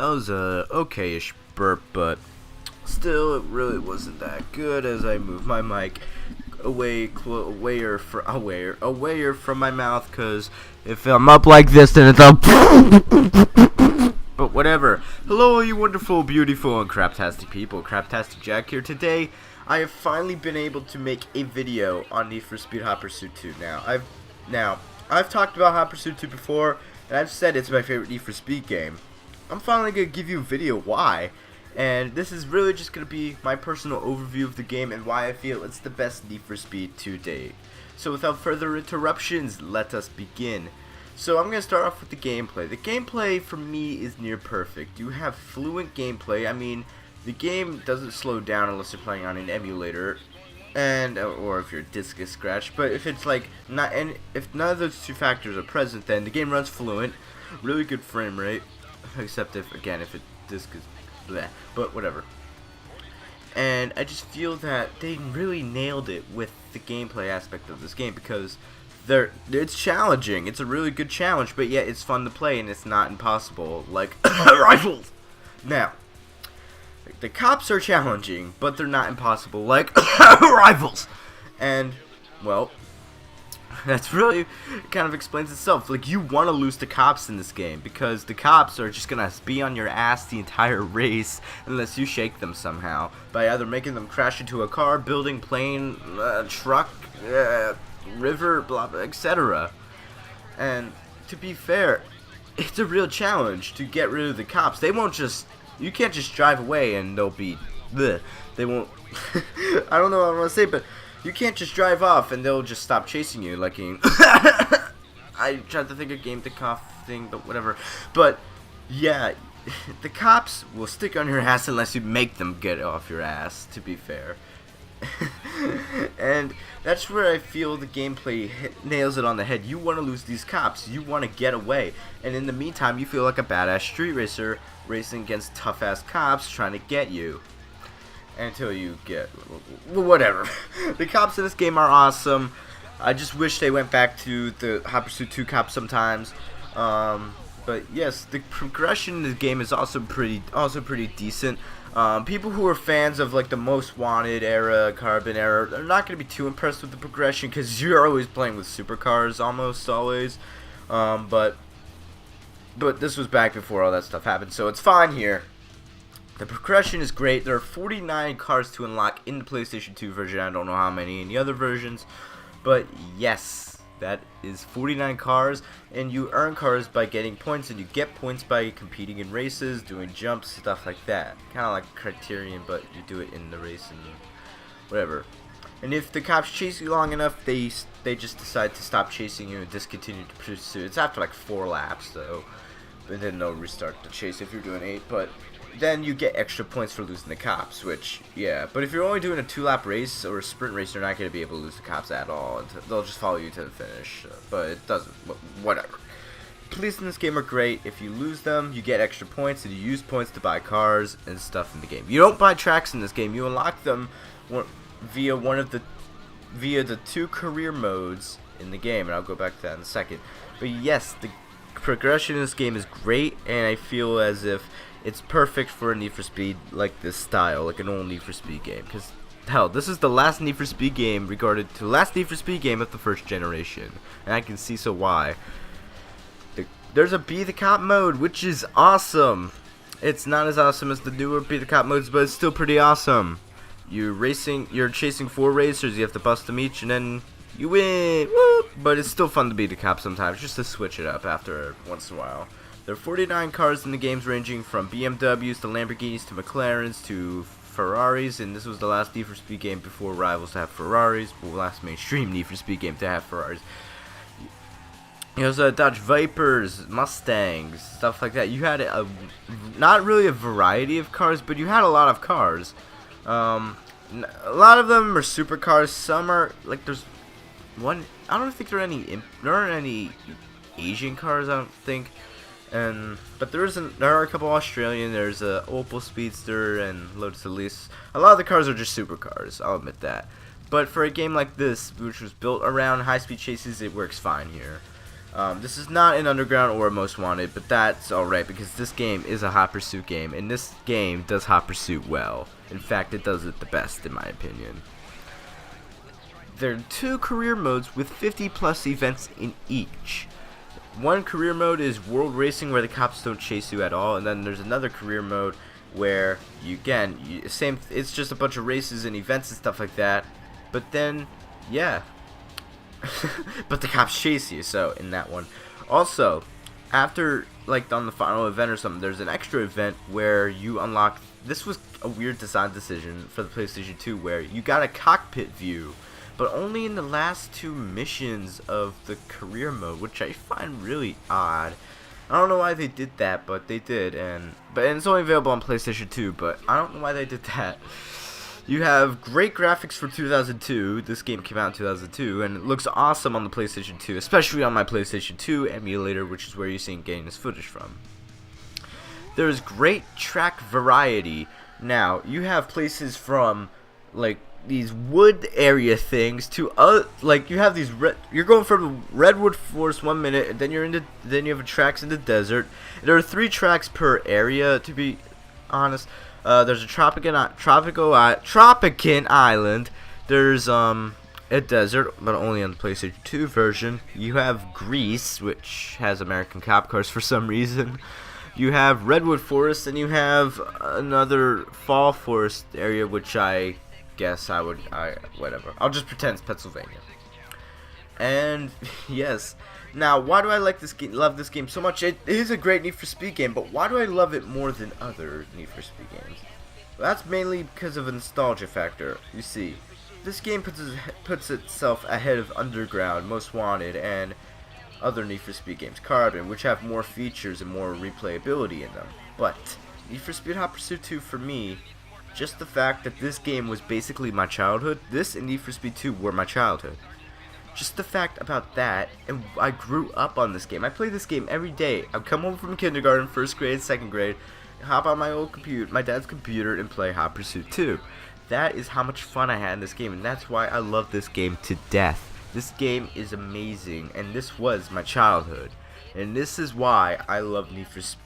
That was a okay-ish burp, but still, it really wasn't that good as I moved my mic awayer from my mouth, because if I'm up like this, then it's a but whatever. Hello, you wonderful, beautiful, and craptastic people. Craptastic Jack here. Today, I have finally been able to make a video on Need for Speed Hot Pursuit 2. I've talked about Hot Pursuit 2 before, and I've said it's my favorite Need for Speed game. I'm finally going to give you a video why, and this is really just going to be my personal overview of the game and why I feel it's the best Need for Speed to date. So without further interruptions, let us begin. So I'm going to start off with the gameplay. The gameplay for me is near perfect. You have fluent gameplay. I mean, the game doesn't slow down unless you're playing on an emulator, or if your disc is scratched. But if it's like not, and if none of those two factors are present, then the game runs fluent, really good frame rate. Except if it disc is bleh, but whatever. And I just feel that they really nailed it with the gameplay aspect of this game, because it's challenging. It's a really good challenge, but yet it's fun to play and it's not impossible like rifles. Now, the cops are challenging, but they're not impossible like rifles. And well, that's really kind of explains itself. Like, you want to lose the cops in this game because the cops are just gonna be on your ass the entire race unless you shake them somehow by either making them crash into a car, building, plane, truck, river, blah blah, etc. And to be fair, it's a real challenge to get rid of the cops. They won't just, you can't just drive away and they'll be bleh. They won't I don't know what I want to say, but you can't just drive off and they'll just stop chasing you like in I tried to think of game to cough thing, but whatever. But yeah, the cops will stick on your ass unless you make them get off your ass, to be fair. And that's where I feel the gameplay nails it on the head. You want to lose these cops, you want to get away, and in the meantime you feel like a badass street racer racing against tough ass cops trying to get you. Until you get whatever. The cops in this game are awesome. I just wish they went back to the Hot Pursuit 2 cops sometimes. But yes, the progression in the game is also pretty decent. People who are fans of like the Most Wanted era, Carbon era, they're not going to be too impressed with the progression because you're always playing with supercars almost always. But this was back before all that stuff happened, so it's fine here. The progression is great. There are 49 cars to unlock in the PlayStation 2 version. I don't know how many in the other versions, but yes, that is 49 cars, and you earn cars by getting points, and you get points by competing in races, doing jumps, stuff like that. Kind of like Criterion, but you do it in the race and whatever. And if the cops chase you long enough, they just decide to stop chasing you and discontinue the pursuit. It's after like 4 laps, though, and then they'll restart the chase if you're doing 8, but then you get extra points for losing the cops, which, yeah. But if you're only doing a 2-lap race or a sprint race, you're not going to be able to lose the cops at all. They'll just follow you to the finish. But it doesn't, whatever. Police in this game are great. If you lose them, you get extra points, and you use points to buy cars and stuff in the game. You don't buy tracks in this game. You unlock them via the 2 career modes in the game, and I'll go back to that in a second. But yes, the progression in this game is great, and I feel as if it's perfect for a Need for Speed like this style, like an old Need for Speed game. Because, hell, this is the last Need for Speed game regarded to the last Need for Speed game of the first generation. And I can see so why. There's a Be the Cop mode, which is awesome. It's not as awesome as the newer Be the Cop modes, but it's still pretty awesome. You're chasing 4 racers, you have to bust them each, and then you win. Woo! But it's still fun to be the cop sometimes, just to switch it up after once in a while. There are 49 cars in the games, ranging from BMWs to Lamborghinis to McLarens to Ferraris, and this was the last Need for Speed game before Rivals to have Ferraris, well, last mainstream Need for Speed game to have Ferraris. You also had Dodge Vipers, Mustangs, stuff like that. You had not really a variety of cars, but you had a lot of cars. A lot of them are supercars. Some are like, there's one, I don't think there aren't any Asian cars, I don't think. But there are a couple Australian. There's a Opel Speedster and Lotus Elise. A lot of the cars are just supercars, I'll admit that. But for a game like this, which was built around high-speed chases, it works fine here. This is not an Underground or a Most Wanted, but that's alright because this game is a Hot Pursuit game, and this game does Hot Pursuit well. In fact, it does it the best in my opinion. There are 2 career modes with 50+ events in each. One career mode is World Racing, where the cops don't chase you at all, and then there's another career mode where it's just a bunch of races and events and stuff like that, but then yeah but the cops chase you. So in that one also, after like on the final event or something, there's an extra event where you unlock, this was a weird design decision for the PlayStation 2, where you got a cockpit view, but only in the last 2 missions of the career mode, which I find really odd. I don't know why they did that, but they did, and it's only available on PlayStation 2, but I don't know why they did that. You have great graphics for 2002. This game came out in 2002, and it looks awesome on the PlayStation 2, especially on my PlayStation 2 emulator, which is where you're seeing getting this footage from. There's great track variety. Now, you have places from, like, these wood area things to like you have these you're going from redwood forest 1 minute, and then then you have tracks in the desert. There are 3 tracks per area, to be honest. There's a Tropican Island. There's a desert, but only on the PlayStation 2 version. You have Greece, which has American cop cars for some reason. You have Redwood Forest, and you have another fall forest area, which I guess whatever. I'll just pretend it's Pennsylvania. And yes, now why do I love this game so much? It is a great Need for Speed game, but why do I love it more than other Need for Speed games? Well, that's mainly because of a nostalgia factor. You see, this game puts itself ahead of Underground, Most Wanted, and other Need for Speed games, Carbon, which have more features and more replayability in them. But Need for Speed Hot Pursuit 2, for me, just the fact that this game was basically my childhood. This and Need for Speed 2 were my childhood. Just the fact about that, and I grew up on this game. I play this game every day. I'd come home from kindergarten, 1st grade, 2nd grade, hop on my dad's computer, and play Hot Pursuit 2. That is how much fun I had in this game, and that's why I love this game to death. This game is amazing, and this was my childhood. And this is why I love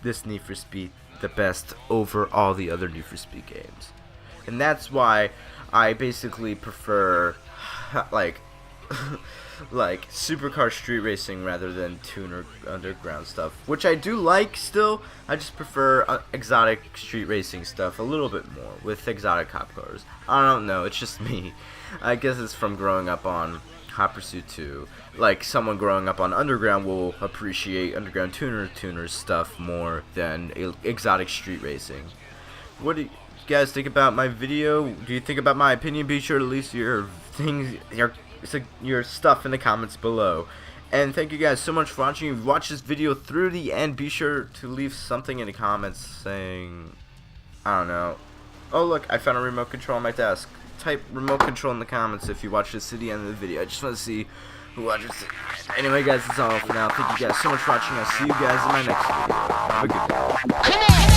this Need for Speed the best over all the other Need for Speed games. And that's why I basically prefer like supercar street racing rather than tuner underground stuff, which I do like still. I just prefer exotic street racing stuff a little bit more with exotic cop cars. I don't know, it's just me. I guess it's from growing up on Hot Pursuit 2. Like, someone growing up on Underground will appreciate Underground tuner stuff more than exotic street racing. What do you guys think about my video? Do you think about my opinion? Be sure to leave your stuff in the comments below. And thank you guys so much for watching. If you watched this video through the end, be sure to leave something in the comments saying, I don't know. Oh look, I found a remote control on my desk. Type remote control in the comments if you watch this to the end of the video. I just want to see who watches it. Anyway guys, that's all for now. Thank you guys so much for watching. I'll see you guys in my next video. Have a good day.